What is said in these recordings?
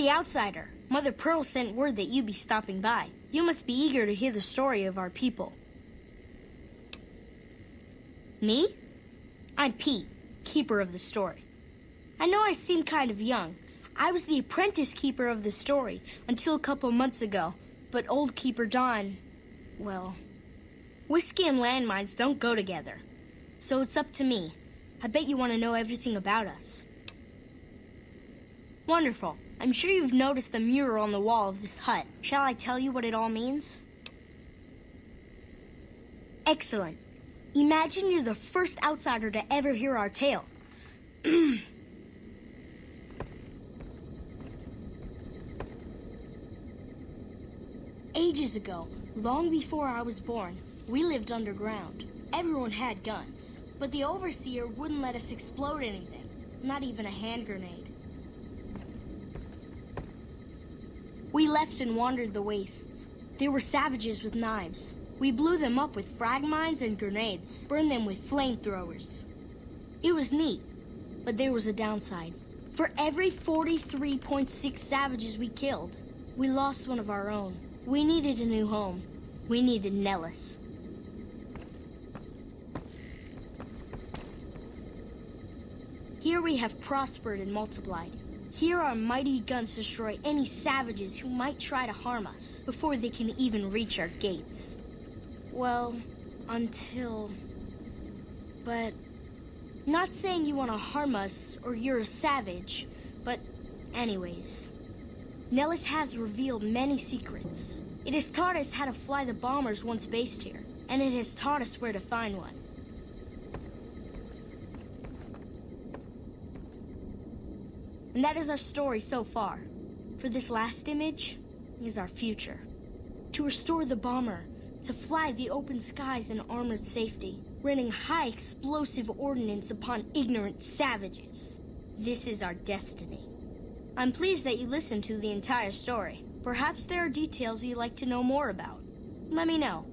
the outsider. Mother Pearl sent word that you'd be stopping by. You must be eager to hear the story of our people. Me? I'm Pete, keeper of the story. I know I seem kind of young. I was the apprentice keeper of the story until a couple months ago, but old Keeper Don, well, whiskey and landmines don't go together. So it's up to me. I bet you want to know everything about us. Wonderful. I'm sure you've noticed the mural on the wall of this hut. Shall I tell you what it all means? Excellent. Imagine you're the first outsider to ever hear our tale. Ages ago, long before I was born, we lived underground. Everyone had guns, but the overseer wouldn't let us explode anything, not even a hand grenade. We left and wandered the wastes. There were savages with knives. We blew them up with frag mines and grenades, burned them with flamethrowers. It was neat, but there was a downside. For every 43.6 savages we killed, we lost one of our own. We needed a new home. We needed Nellis. Here we have prospered and multiplied. Here our mighty guns destroy any savages who might try to harm us before they can even reach our gates. Well, until... But... Not saying you want to harm us or you're a savage, but anyways. Nellis has revealed many secrets. It has taught us how to fly the bombers once based here, and it has taught us where to find one. And that is our story so far. For this last image is our future. To restore the bomber, to fly the open skies in armored safety, raining high explosive ordnance upon ignorant savages. This is our destiny. I'm pleased that you listened to the entire story. Perhaps there are details you'd like to know more about. Let me know.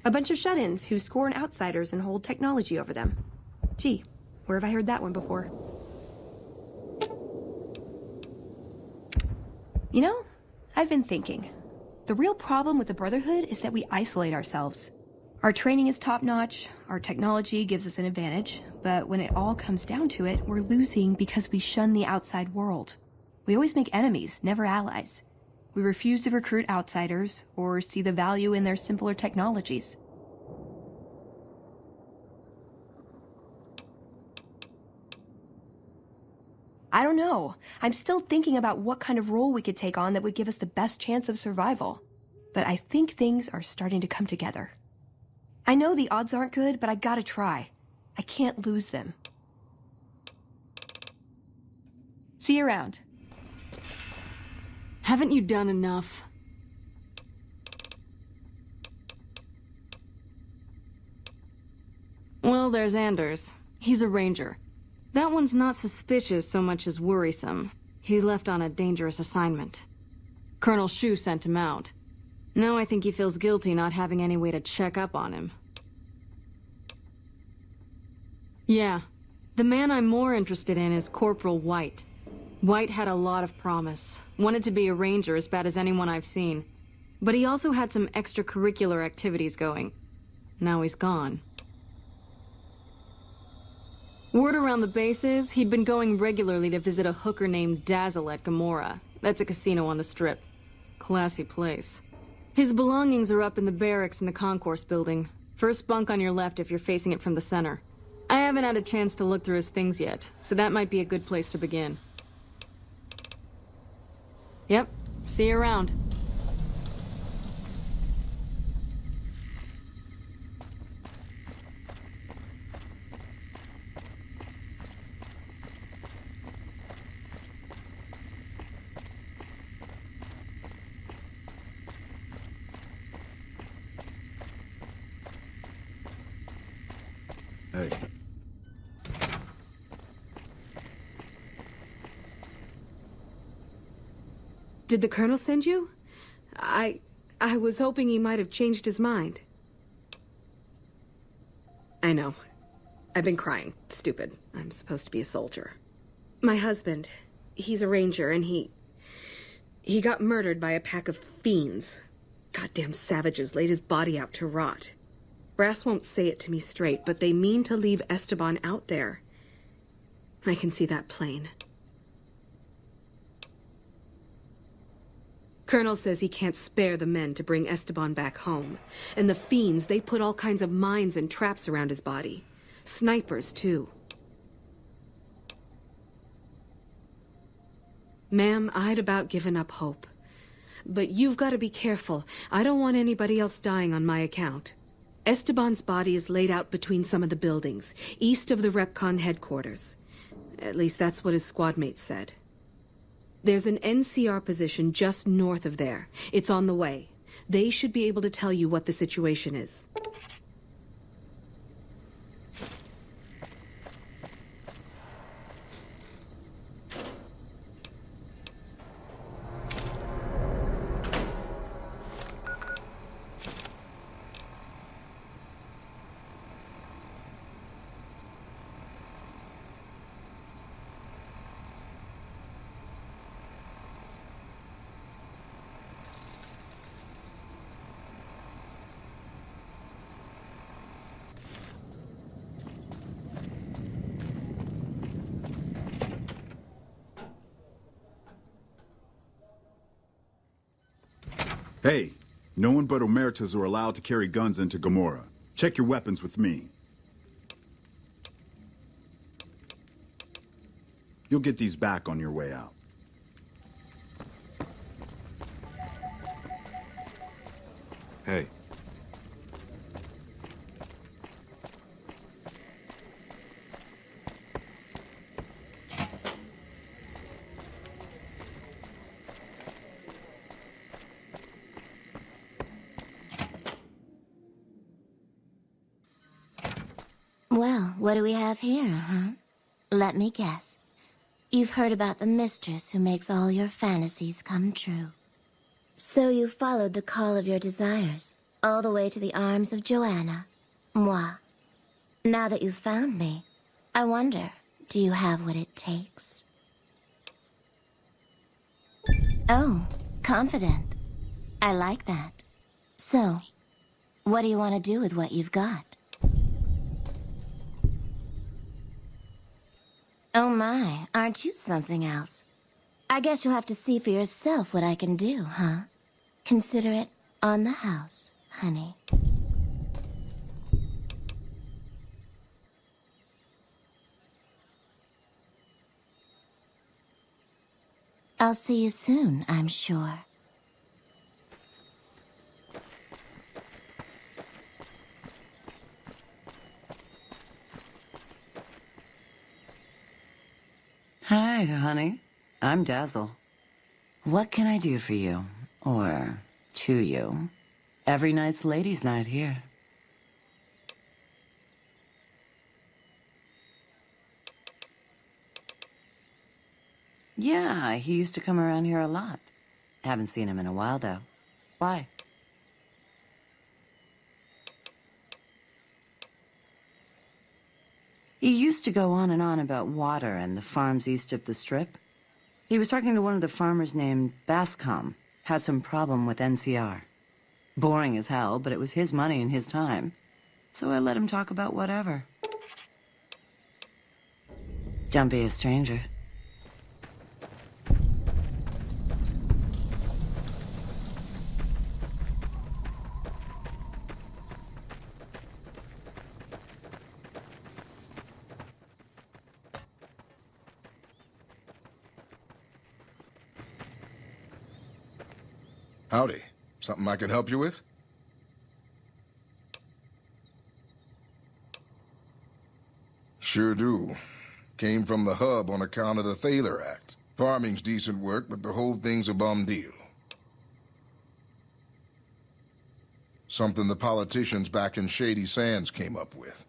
A bunch of shut-ins who scorn outsiders and hold technology over them. Gee, where have I heard that one before? You know, I've been thinking. The real problem with the Brotherhood is that we isolate ourselves. Our training is top-notch, our technology gives us an advantage, but when it all comes down to it, we're losing because we shun the outside world. We always make enemies, never allies. We refuse to recruit outsiders or see the value in their simpler technologies. I don't know. I'm still thinking about what kind of role we could take on that would give us the best chance of survival. But I think things are starting to come together. I know the odds aren't good, but I gotta try. I can't lose them. See you around. Haven't you done enough? Well, there's Anders. He's a ranger. That one's not suspicious so much as worrisome. He left on a dangerous assignment. Colonel Shu sent him out. Now I think he feels guilty not having any way to check up on him. Yeah. The man I'm more interested in is Corporal White. White had a lot of promise. Wanted to be a ranger as bad as anyone I've seen. But he also had some extracurricular activities going. Now he's gone. Word around the base is he'd been going regularly to visit a hooker named Dazzle at Gamora. That's a casino on the Strip. Classy place. His belongings are up in the barracks in the concourse building. First bunk on your left if you're facing it from the center. I haven't had a chance to look through his things yet, so that might be a good place to begin. Yep, see you around. Hey. Did the Colonel send you? I I was hoping he might have changed his mind. I know. I've been crying. Stupid. I'm supposed to be a soldier. My husband, he's a ranger, and he got murdered by a pack of fiends. Goddamn savages laid his body out to rot. Brass won't say it to me straight, but they mean to leave Esteban out there. I can see that plain. Colonel says he can't spare the men to bring Esteban back home. And the fiends, they put all kinds of mines and traps around his body. Snipers, too. Ma'am, I'd about given up hope. But you've got to be careful. I don't want anybody else dying on my account. Esteban's body is laid out between some of the buildings, east of the Repcon headquarters. At least that's what his squad mates said. There's an NCR position just north of there. It's on the way. They should be able to tell you what the situation is. Hey, no one but Omertas are allowed to carry guns into Gomorrah. Check your weapons with me. You'll get these back on your way out. Hey. Well, what do we have here, huh? Let me guess. You've heard about the mistress who makes all your fantasies come true. So you followed the call of your desires, all the way to the arms of Joanna. Moi. Now that you've found me, I wonder, do you have what it takes? Oh, confident. I like that. So, what do you want to do with what you've got? Oh my, aren't you something else? I guess you'll have to see for yourself what I can do, huh? Consider it on the house, honey. I'll see you soon, I'm sure. Hi, honey. I'm Dazzle. What can I do for you? Or to you? Every night's ladies' night here. Yeah, he used to come around here a lot. Haven't seen him in a while, though. Why? He used to go on and on about water and the farms east of the Strip. He was talking to one of the farmers named Bascom. Had some problem with NCR. Boring as hell, but it was his money and his time. So I let him talk about whatever. Don't be a stranger. Howdy. Something I can help you with? Sure do. Came from the hub on account of the Thaler Act. Farming's decent work, but the whole thing's a bum deal. Something the politicians back in Shady Sands came up with.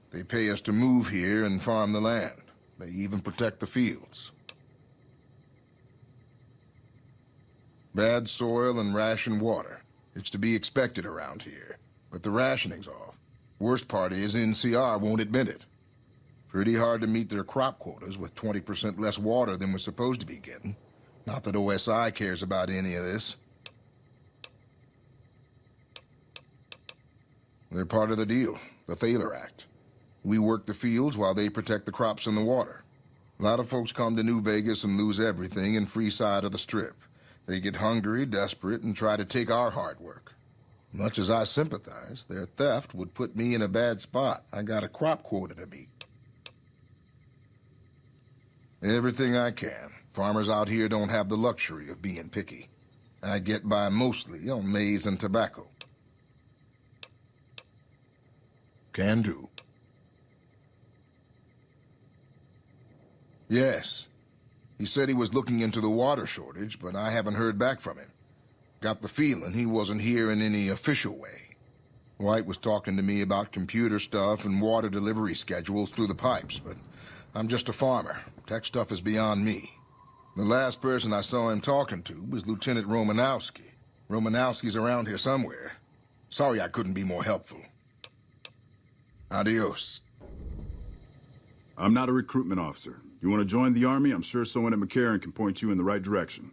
They pay us to move here and farm the land. They even protect the fields. Bad soil and ration water. It's to be expected around here. But the rationing's off. Worst part is NCR won't admit it. Pretty hard to meet their crop quotas with 20% less water than we're supposed to be getting. Not that OSI cares about any of this. They're part of the deal, the Thaler Act. We work the fields while they protect the crops and the water. A lot of folks come to New Vegas and lose everything in free side of the Strip. They get hungry, desperate, and try to take our hard work. Much as I sympathize, their theft would put me in a bad spot. I got a crop quota to meet. Everything I can. Farmers out here don't have the luxury of being picky. I get by mostly on maize and tobacco. Can do. Yes. He said he was looking into the water shortage, but I haven't heard back from him. Got the feeling he wasn't here in any official way. White was talking to me about computer stuff and water delivery schedules through the pipes, but I'm just a farmer. Tech stuff is beyond me. The last person I saw him talking to was Lieutenant Romanowski. Romanowski's around here somewhere. Sorry I couldn't be more helpful. Adios. I'm not a recruitment officer. You want to join the Army? I'm sure someone at McCarran can point you in the right direction.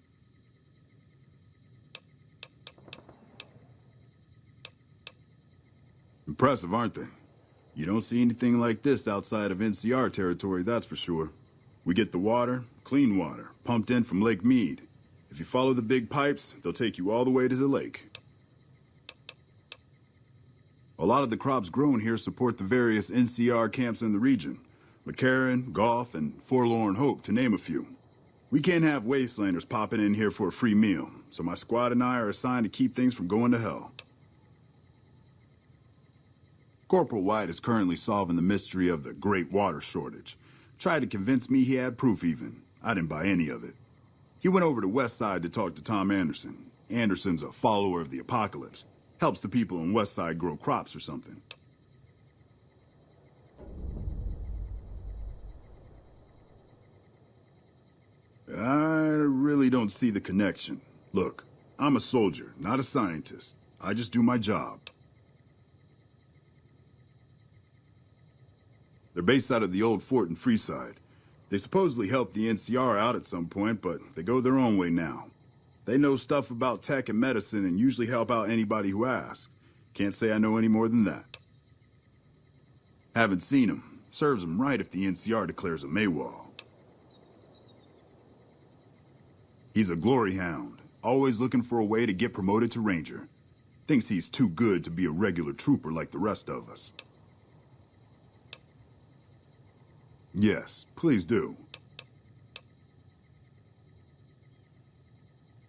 Impressive, aren't they? You don't see anything like this outside of NCR territory, that's for sure. We get the water, clean water, pumped in from Lake Mead. If you follow the big pipes, they'll take you all the way to the lake. A lot of the crops grown here support the various NCR camps in the region. McCarran, Golf, and Forlorn Hope, to name a few. We can't have Wastelanders popping in here for a free meal, so my squad and I are assigned to keep things from going to hell. Corporal White is currently solving the mystery of the Great Water Shortage. Tried to convince me he had proof even. I didn't buy any of it. He went over to Westside to talk to Tom Anderson. Anderson's a follower of the apocalypse. Helps the people in Westside grow crops or something. I really don't see the connection. Look, I'm a soldier, not a scientist. I just do my job. They're based out of the old fort in Freeside. They supposedly helped the NCR out at some point, but they go their own way now. They know stuff about tech and medicine and usually help out anybody who asks. Can't say I know any more than that. Haven't seen him. Serves him right if the NCR declares a Maywall. He's a glory hound, always looking for a way to get promoted to Ranger. Thinks he's too good to be a regular trooper like the rest of us. Yes, please do.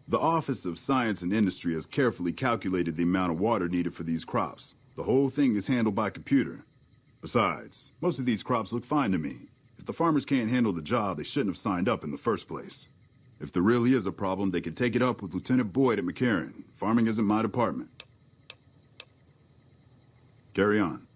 The Office of Science and Industry has carefully calculated the amount of water needed for these crops. The whole thing is handled by computer. Besides, most of these crops look fine to me. If the farmers can't handle the job, they shouldn't have signed up in the first place. If there really is a problem, they can take it up with Lieutenant Boyd at McCarran. Farming isn't my department. Carry on.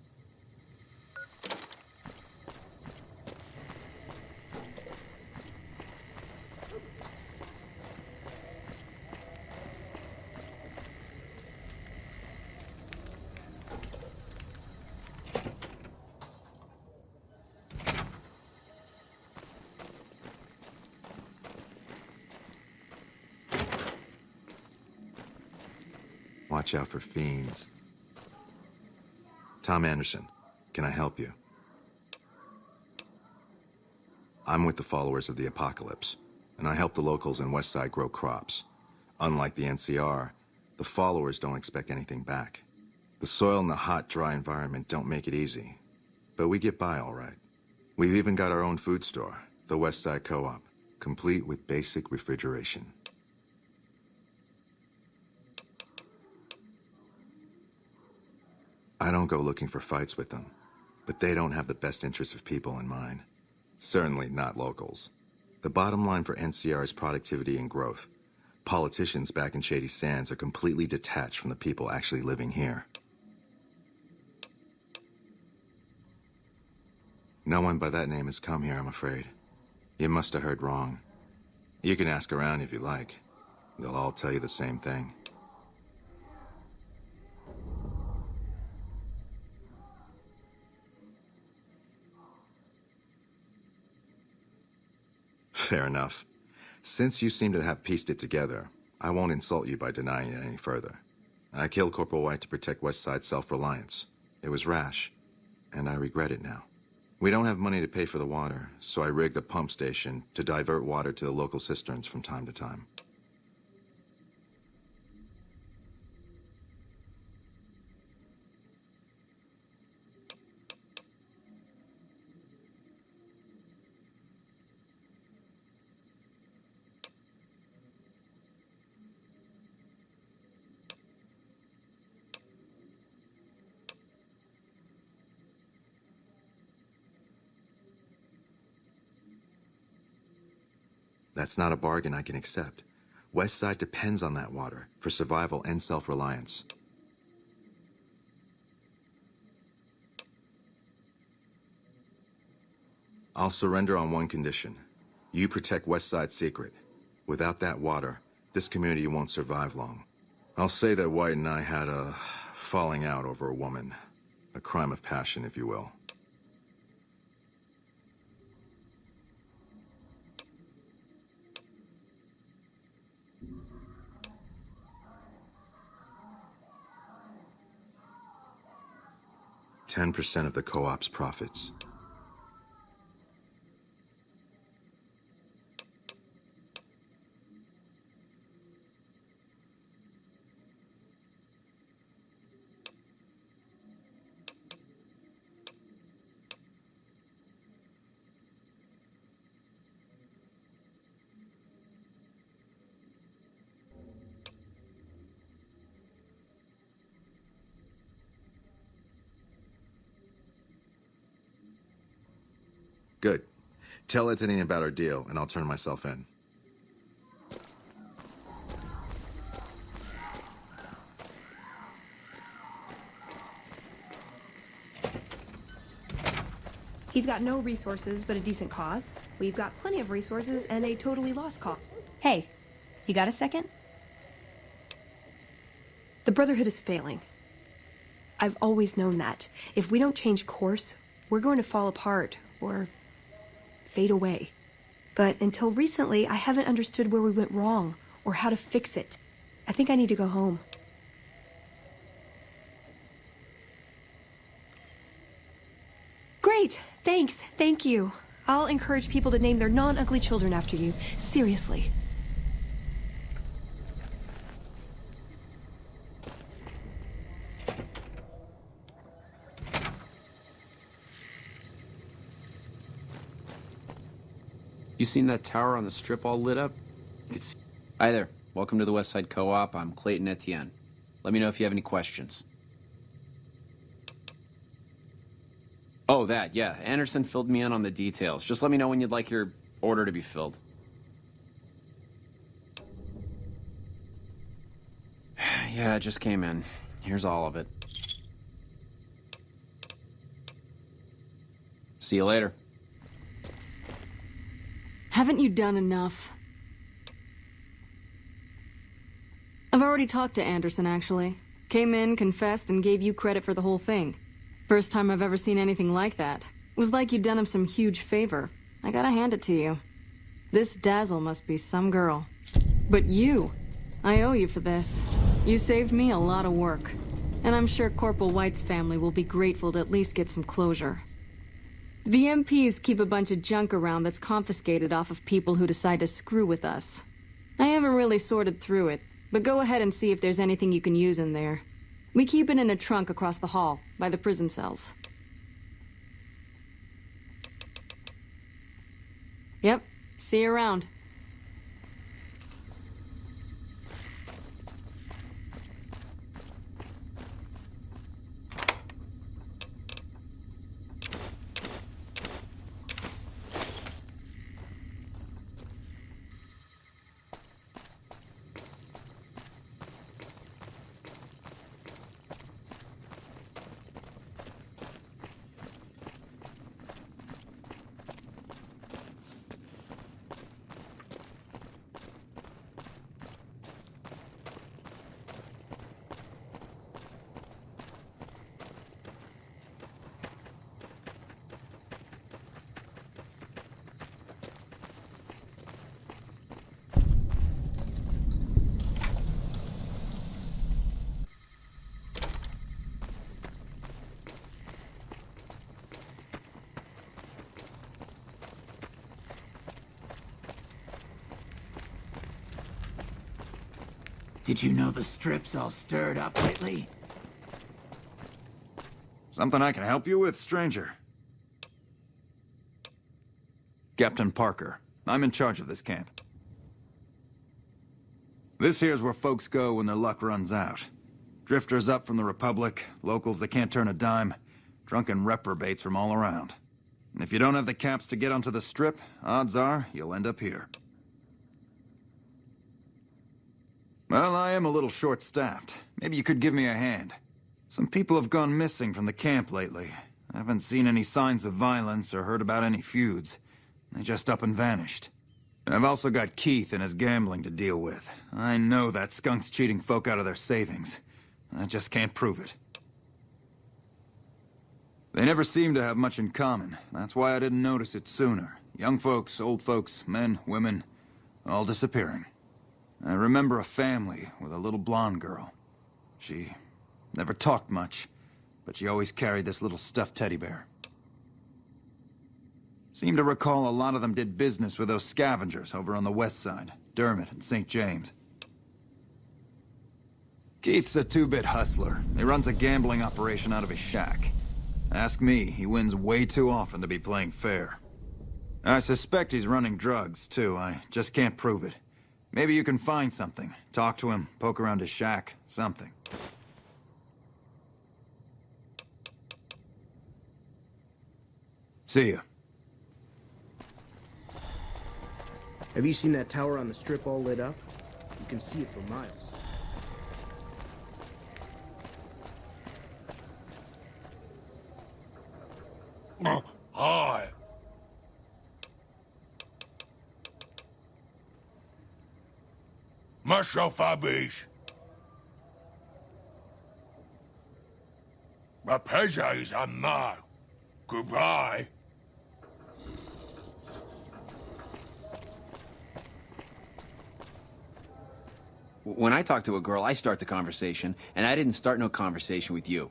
Watch out for fiends. Tom Anderson, can I help you? I'm with the followers of the apocalypse, and I help the locals in Westside grow crops. Unlike the NCR, the followers don't expect anything back. The soil and the hot, dry environment don't make it easy, but we get by all right. We've even got our own food store, the Westside Co-op, complete with basic refrigeration. I don't go looking for fights with them, but they don't have the best interests of people in mind. Certainly not locals. The bottom line for NCR is productivity and growth. Politicians back in Shady Sands are completely detached from the people actually living here. No one by that name has come here, I'm afraid. You must have heard wrong. You can ask around if you like. They'll all tell you the same thing. Fair enough. Since you seem to have pieced it together, I won't insult you by denying it any further. I killed Corporal White to protect Westside's self-reliance. It was rash, and I regret it now. We don't have money to pay for the water, so I rigged a pump station to divert water to the local cisterns from time to time. That's not a bargain I can accept. Westside depends on that water for survival and self-reliance. I'll surrender on one condition. You protect Westside's secret. Without that water, this community won't survive long. I'll say that White and I had a falling out over a woman. A crime of passion, if you will. %10 of the co-op's profits. Good. Tell Etienne about our deal, and I'll turn myself in. He's got no resources but a decent cause. We've got plenty of resources and a totally lost cause. Hey, you got a second? The Brotherhood is failing. I've always known that. If we don't change course, we're going to fall apart, or fade away. But until recently, I haven't understood where we went wrong, or how to fix it. I think I need to go home. Great! Thanks! Thank you! I'll encourage people to name their non-ugly children after you. Seriously. You seen that tower on the strip all lit up? Hi there. Welcome to the Westside Co-op. I'm Clayton Etienne. Let me know if you have any questions. Oh, that, yeah. Anderson filled me in on the details. Just let me know when you'd like your order to be filled. Yeah, it just came in. Here's all of it. See you later. Haven't you done enough? I've already talked to Anderson, actually. Came in, confessed, and gave you credit for the whole thing. First time I've ever seen anything like that. It was like you'd done him some huge favor. I gotta hand it to you. This Dazzle must be some girl. But you! I owe you for this. You saved me a lot of work. And I'm sure Corporal White's family will be grateful to at least get some closure. The MPs keep a bunch of junk around that's confiscated off of people who decide to screw with us. I haven't really sorted through it, but go ahead and see if there's anything you can use in there. We keep it in a trunk across the hall, by the prison cells. Yep, see you around. Did you know the strip's all stirred up lately? Something I can help you with, stranger? Captain Parker. I'm in charge of this camp. This here's where folks go when their luck runs out. Drifters up from the Republic, locals that can't turn a dime, drunken reprobates from all around. And if you don't have the caps to get onto the Strip, odds are you'll end up here. Well, I am a little short-staffed. Maybe you could give me a hand. Some people have gone missing from the camp lately. I haven't seen any signs of violence or heard about any feuds. They just up and vanished. And I've also got Keith and his gambling to deal with. I know that skunk's cheating folk out of their savings. I just can't prove it. They never seem to have much in common. That's why I didn't notice it sooner. Young folks, old folks, men, women, all disappearing. I remember a family with a little blonde girl. She never talked much, but she always carried this little stuffed teddy bear. Seem to recall a lot of them did business with those scavengers over on the Westside, Dermot and St. James. Keith's a two-bit hustler. He runs a gambling operation out of his shack. Ask me, he wins way too often to be playing fair. I suspect he's running drugs, too. I just can't prove it. Maybe you can find something. Talk to him, poke around his shack, something. See ya. Have you seen that tower on the Strip all lit up? You can see it for miles. Hi. Marshal Fabish. My pleasure is on mine. Goodbye. When I talk to a girl, I start the conversation, and I didn't start no conversation with you.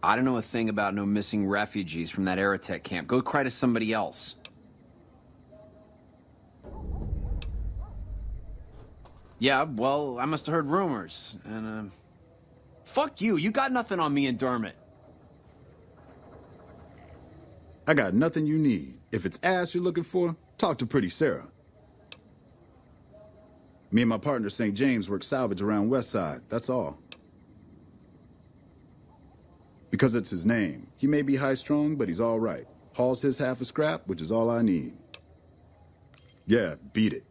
I don't know a thing about no missing refugees from that Aerotech camp. Go cry to somebody else. Yeah, well, I must have heard rumors, and, fuck you. You got nothing on me and Dermot. I got nothing you need. If it's ass you're looking for, talk to Pretty Sarah. Me and my partner, St. James, work salvage around Westside. That's all. Because it's his name. He may be high-strung, but he's all right. Hauls his half a scrap, which is all I need. Yeah, beat it.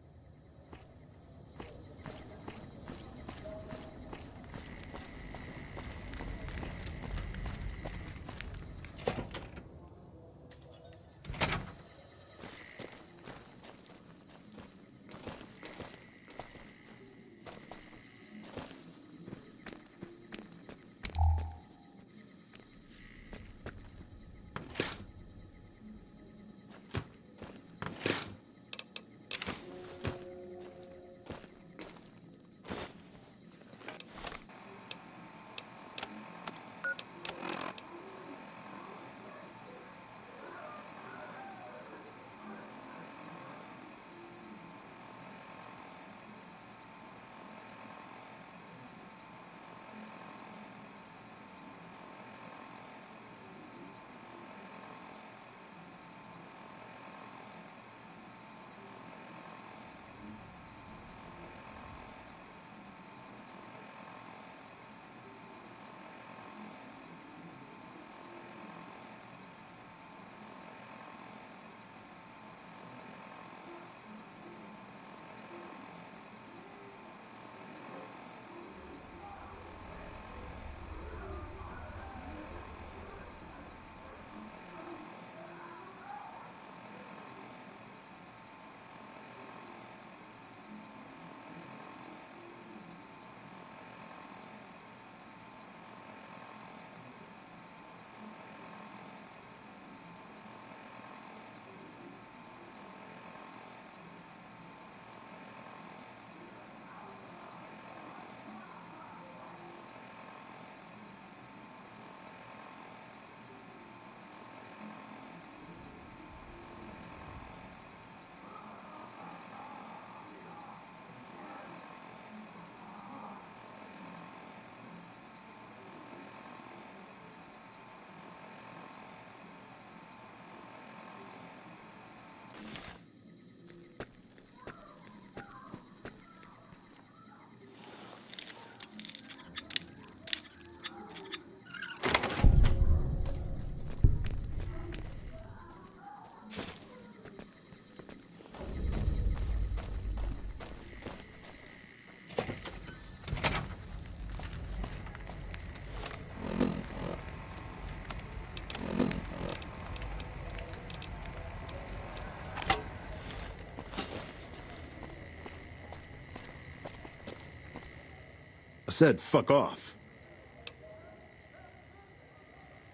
said fuck off.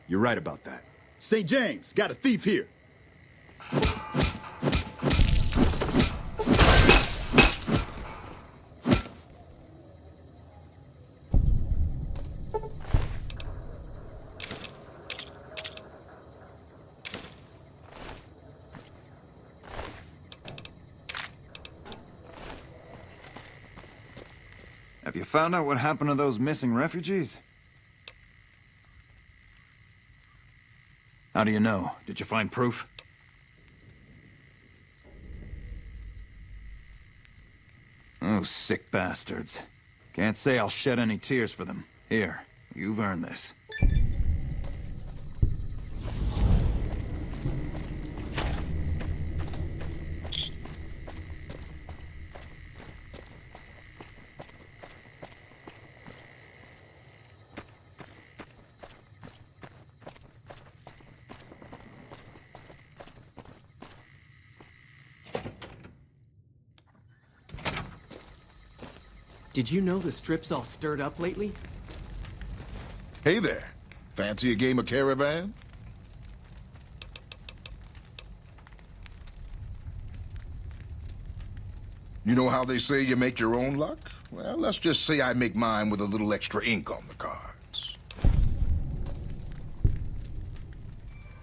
You're right about that. St. James, got a thief here. Have you found out what happened to those missing refugees? How do you know? Did you find proof? Oh, sick bastards. Can't say I'll shed any tears for them. Here, you've earned this. Did you know the strip's all stirred up lately? Hey there. Fancy a game of Caravan? You know how they say you make your own luck? Well, let's just say I make mine with a little extra ink on the cards.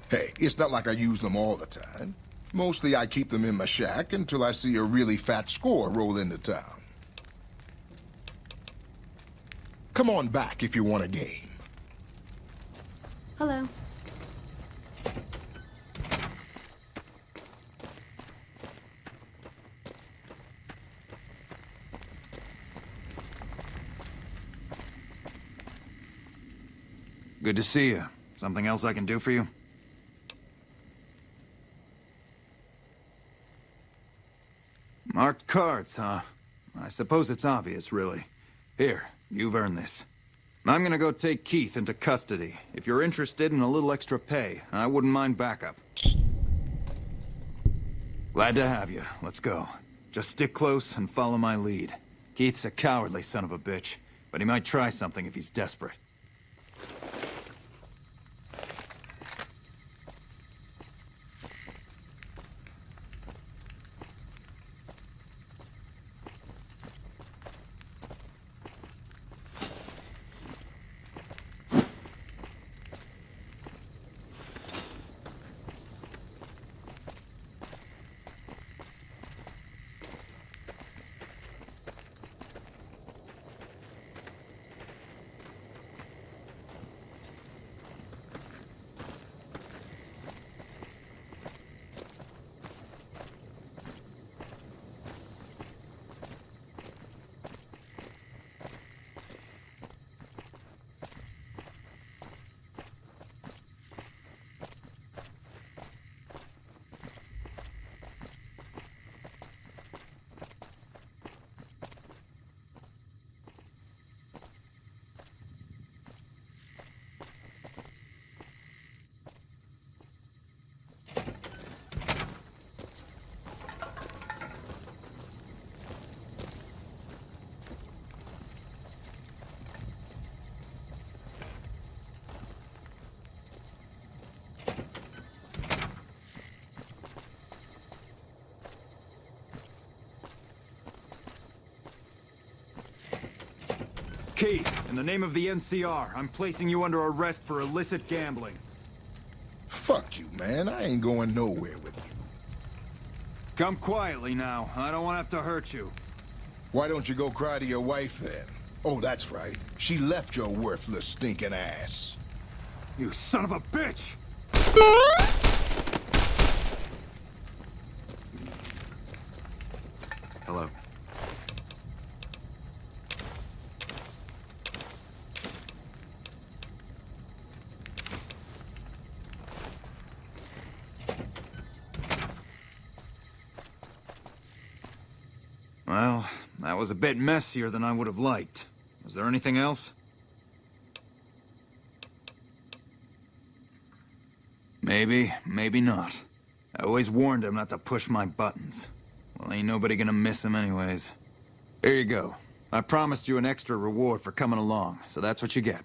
Hey, it's not like I use them all the time. Mostly I keep them in my shack until I see a really fat score roll into town. Come on back if you want a game. Hello. Good to see you. Something else I can do for you? Marked cards, huh? I suppose it's obvious, really. Here, you've earned this. I'm gonna go take Keith into custody. If you're interested in a little extra pay, I wouldn't mind backup. Glad to have you. Let's go. Just stick close and follow my lead. Keith's a cowardly son of a bitch, but he might try something if he's desperate. Keith, in the name of the NCR, I'm placing you under arrest for illicit gambling. Fuck you, man. I ain't going nowhere with you. Come quietly now. I don't want to have to hurt you. Why don't you go cry to your wife, then? Oh, that's right. She left your worthless, stinking ass. You son of a bitch! Hello. Well, that was a bit messier than I would have liked. Was there anything else? Maybe, maybe not. I always warned him not to push my buttons. Well, ain't nobody gonna miss him anyways. Here you go. I promised you an extra reward for coming along, so that's what you get.